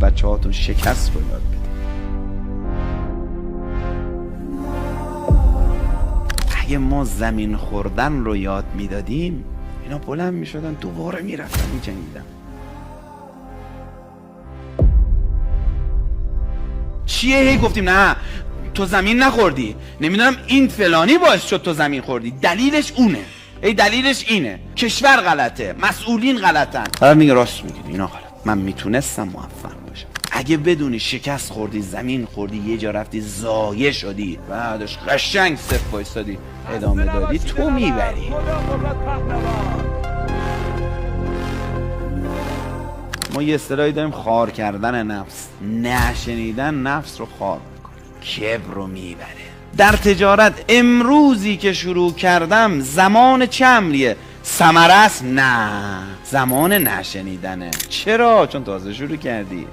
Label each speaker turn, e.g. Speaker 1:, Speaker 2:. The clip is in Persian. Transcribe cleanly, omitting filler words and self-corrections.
Speaker 1: بچه هاتون شکست رو یاد بدید. اگه ما زمین خوردن رو یاد میدادیم اینا بلند میشدن دوباره میرفتن میجنگیدن. چیه هی گفتیم نه تو زمین نخوردی، نمیدونم این فلانی باعث شد تو زمین خوردی، دلیلش اونه، ای دلیلش اینه، کشور غلطه، مسئولین غلطن. بعد میگه راست میگی اینا غلط، من میتونستم موفق باشم. اگه بدونی شکست خوردی، زمین خوردی، یه جا رفتی ضایع شدی، بعدش قشنگ صف وایسادی ادامه دادی، تو میبری. ما یه اصطلاحی داریم خار کردن نفس. نشنیدن نفس رو خار میکنه، کبر رو میبره. در تجارت امروزی که شروع کردم زمان چه امریه؟ ثمره است؟ نه، زمان نشنیدنه. چرا؟ چون تازه شروع کردی.